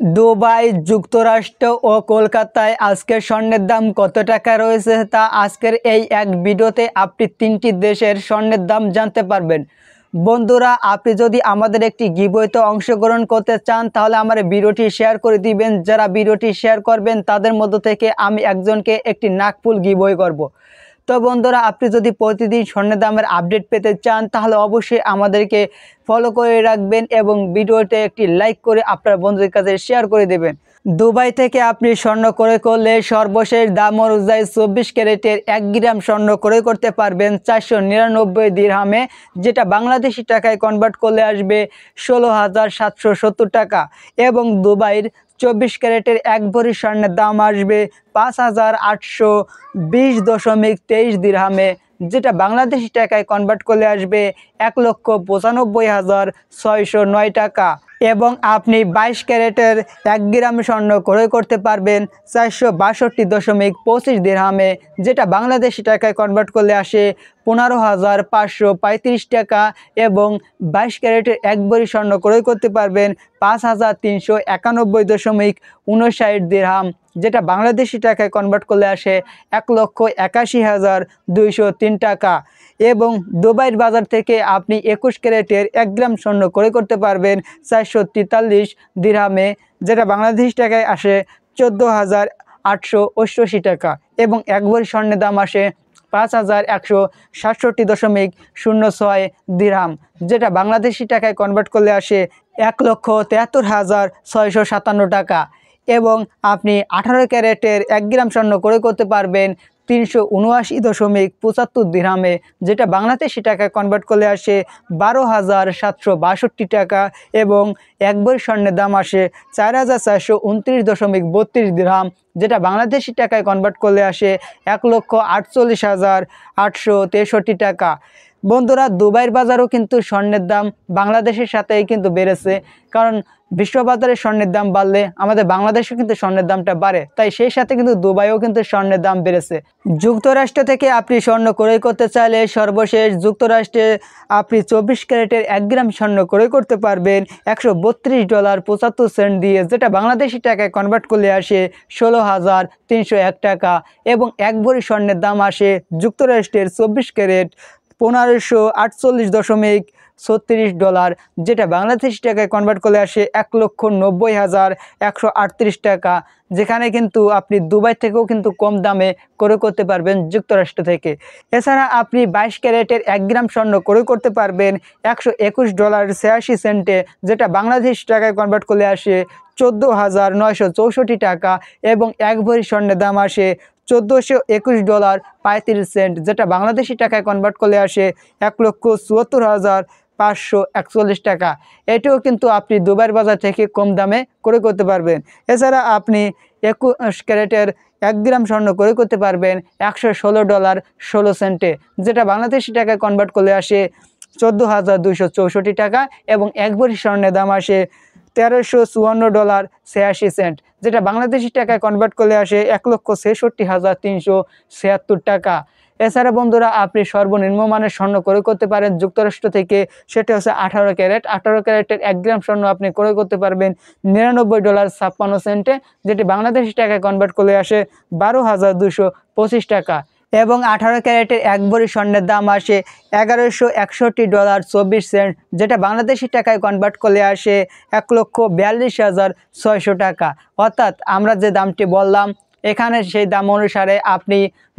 Dubai, যুক্তরাষ্ট্র ও কলকাতায় আজকের স্বর্ণের দাম কত টাকা রয়েছে তা আজকের এই এক ভিডিওতে আপনি 3টি দেশের স্বর্ণের দাম জানতে পারবেন। বন্ধুরা, আপনি যদি আমাদের একটি গিভওয়েতে অংশগ্রহণ করতে চান তাহলে আমার ভিডিওটি শেয়ার করে দিবেন। যারা ভিডিওটি শেয়ার করবেন তাদের মধ্য থেকে আমি একজনকে একটি নাকফুল গিভওয়ে করব। তো বন্ধুরা, আপনি যদি প্রতিদিন স্বর্ণের দামের আপডেট পেতে চান তাহলে অবশ্যই আমাদেরকে ফলো করে রাখবেন এবং ভিডিওতে একটি লাইক করে আপনার বন্ধুদের কাছে শেয়ার করে দেবেন। দুবাই থেকে আপনি স্বর্ণ ক্রয় করলে সর্বশেষ দাম অনুযায়ী 24 ক্যারেটের 1 গ্রাম স্বর্ণ ক্রয় করতে পারবেন 499 দিরহামে, যেটা বাংলাদেশি টাকায় কনভার্ট করলে আসবে 16,770 টাকা। এবং দুবাইয়ের 24 ক্যারেটের 1 ভরি স্বর্ণের দাম আসবে 5,820.23 দিরহামে, যেটা বাংলাদেশি টাকায় কনভার্ট করলে আসবে 1,95,609 টাকা। এবং আপনি 22 ক্যারেটের 1 গ্রাম স্বর্ণ ক্রয় করতে পারবেন 462.25 দিরহামে, যেটা বাংলাদেশি টাকায় কনভার্ট করলে আসে 15,535 টাকা। এবং 22 ক্যারেটের 1 ভরি স্বর্ণ ক্রয় করতে পারবেন 5,391.59 দিরহাম, যেটা বাংলাদেশি টাকায় কনভার্ট করলে আসে 1,81,203 টাকা। এবং দুবাইয়ের বাজার থেকে আপনি 21 ক্যারেটের 1 গ্রাম স্বর্ণ ক্রয় করতে পারবেন 443 দিরহামে, যেটা বাংলাদেশি টাকায় আসে 14,888 টাকা। এবং 1 ভরি স্বর্ণের দাম আসে 5,167.06 দিরহাম, যেটা বাংলাদেশি টাকায় কনভার্ট করলে আসে 1,73,657 টাকা। এবং আপনি 18 ক্যারেটের 1 গ্রাম স্বর্ণ ক্রয় করতে পারবেন 379.75 দিরহামে, যেটা বাংলাদেশি টাকায় কনভার্ট করলে আসে 12,762 টাকা। এবং 1 ভরি স্বর্ণের দাম আসে 4,429.32 দিরহাম, যেটা বাংলাদেশি টাকায় কনভার্ট করলে আসে 1,48,863 টাকা। বন্ধুরা, দুবাইয়ের বাজারও কিন্তু স্বর্ণের দাম বাংলাদেশের সাথেই কিন্তু বেড়েছে, কারণ বিশ্ববাজারে স্বর্ণের দাম বাড়লে আমাদের বাংলাদেশে কিন্তু স্বর্ণের দামটা বাড়ে, তাই সেই সাথে কিন্তু দুবাইও কিন্তু স্বর্ণের দাম বেড়েছে। যুক্তরাষ্ট্র থেকে আপনি স্বর্ণ ক্রয় করতে চাইলে সর্বশেষ যুক্তরাষ্ট্রে আপনি 24 ক্যারেটের 1 গ্রাম স্বর্ণ ক্রয় করতে পারবেন $132.75 দিয়ে, যেটা বাংলাদেশি টাকায় কনভার্ট করলে আসে 16,301 টাকা। এবং 1 ভরি স্বর্ণের দাম আসে যুক্তরাষ্ট্রের 24 ক্যারেট $1,548.36, যেটা বাংলাদেশি টাকায় কনভার্ট করলে আসে 1,90,138 টাকা। যেখানে কিন্তু আপনি দুবাই থেকেও কিন্তু কম দামে ক্রয় করতে পারবেন যুক্তরাষ্ট্র থেকে। এছাড়া আপনি 22 ক্যারেটের 1 গ্রাম স্বর্ণ ক্রয় করতে পারবেন $121.86, যেটা বাংলাদেশি টাকায় কনভার্ট করলে আসে 14,964 টাকা। এবং 1 ভরি স্বর্ণের দাম আসে $1,421.35, যেটা বাংলাদেশি টাকায় কনভার্ট করলে আসে 1,74,541 টাকা। এটিও কিন্তু আপনি দুবাইয়ের বাজার থেকে কম দামে ক্রয় করতে পারবেন। এছাড়া আপনি 21 ক্যারেটের 1 গ্রাম স্বর্ণ ক্রয় করতে পারবেন $116.16, যেটা বাংলাদেশি টাকায় কনভার্ট করলে আসে 14,264 টাকা। এবং 1 ভরি স্বর্ণের দাম আসে $1,354.86, যেটা বাংলাদেশি টাকায় কনভার্ট করলে আসে 1,66,376 টাকা। এছাড়া বন্ধুরা, আপনি সর্বনিম্ন মানের স্বর্ণ ক্রয় করতে পারেন যুক্তরাষ্ট্র থেকে, সেটা হচ্ছে 18 ক্যারেট। 18 ক্যারেটের 1 গ্রাম স্বর্ণ আপনি ক্রয় করতে পারবেন $99.56, যেটি বাংলাদেশি টাকায় কনভার্ট করলে আসে 12,225 টাকা। এবং 18 ক্যারেটের 1 ভরি স্বর্ণের দাম আসে $1,161.24, যেটা বাংলাদেশি টাকায় কনভার্ট করলে আসে 1,42,600 টাকা। অর্থাৎ আমরা যে দামটি বললাম এখানে সেই দাম অনুসারে আপনি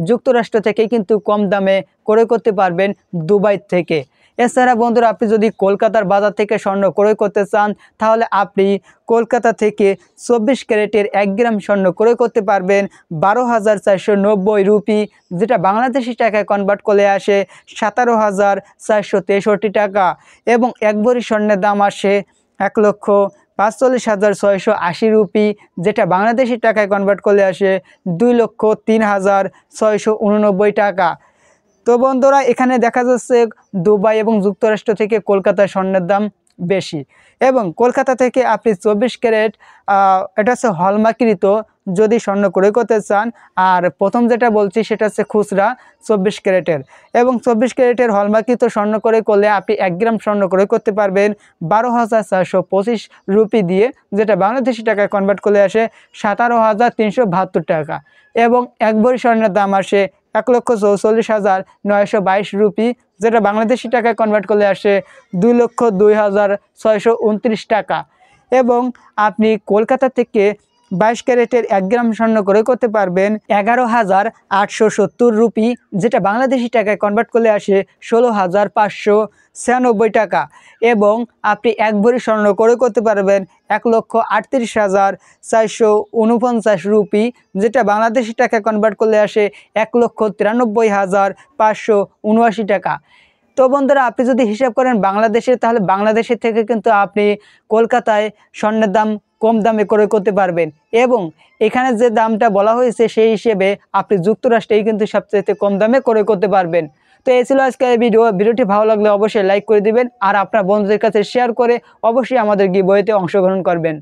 যুক্তরাষ্ট্র থেকে কিন্তু কম দামে ক্রয় করতে পারবেন দুবাই থেকে। এছাড়া বন্ধুরা, আপনি যদি কলকাতার বাজার থেকে স্বর্ণ ক্রয় করতে চান তাহলে আপনি কলকাতা থেকে 24 ক্যারেটের 1 গ্রাম স্বর্ণ ক্রয় করতে পারবেন 12,490 রুপি, যেটা বাংলাদেশি টাকায় কনভার্ট করলে আসে 17,463 টাকা। এবং 1 ভরি স্বর্ণের দাম আসে 1,45,680 রুপি, যেটা বাংলাদেশি টাকায় কনভার্ট করলে আসে 2,03,689 টাকা। তো বন্ধুরা, এখানে দেখা যাচ্ছে দুবাই এবং যুক্তরাষ্ট্র থেকে কলকাতার স্বর্ণের দাম বেশি। এবং কলকাতা থেকে আপনি 24 ক্যারেট এটা হচ্ছে হলমার্কিত যদি স্বর্ণ ক্রয় করতে চান। আর প্রথম যেটা বলছি সেটা হচ্ছে খুচরা 24 ক্যারেটের, এবং 24 ক্যারেটের হলমার্কিত স্বর্ণ ক্রয় করলে আপনি 1 গ্রাম স্বর্ণ ক্রয় করতে পারবেন 12,425 রুপি দিয়ে, যেটা বাংলাদেশি টাকায় কনভার্ট করলে আসে 17,372 টাকা, এবং 1 ভরি স্বর্ণের দাম আসে 1,44,922 রুপি, যেটা বাংলাদেশি টাকায় কনভার্ট করলে আসে 2,02,629 টাকা। এবং আপনি কলকাতা থেকে 22 ক্যারেটের 1 গ্রাম স্বর্ণ ক্রয় করতে পারবেন 11,870 রুপি, যেটা বাংলাদেশি টাকায় কনভার্ট করলে আসে 16,596 টাকা, এবং আপনি 1 ভরি স্বর্ণ ক্রয় করতে পারবেন 1,38,449 রুপি, যেটা বাংলাদেশি টাকায় কনভার্ট করলে আসে 1,93,579 টাকা। তো বন্ধুরা, আপনি যদি হিসাব করেন বাংলাদেশে, তাহলে বাংলাদেশের থেকে কিন্তু আপনি কলকাতায় স্বর্ণের দাম কম দামে ক্রয় করতে পারবেন, এবং এখানে যে দামটা বলা হয়েছে সেই হিসেবে আপনি যুক্তরাষ্ট্রেই কিন্তু সবচেয়ে কম দামে ক্রয় করতে পারবেন। তো এই ছিল আজকে এই ভিডিওটি ভালো লাগলে অবশ্যই লাইক করে দিবেন, আর আপনার বন্ধুদের কাছে শেয়ার করে অবশ্যই আমাদের গিভওয়েতে অংশগ্রহণ করবেন।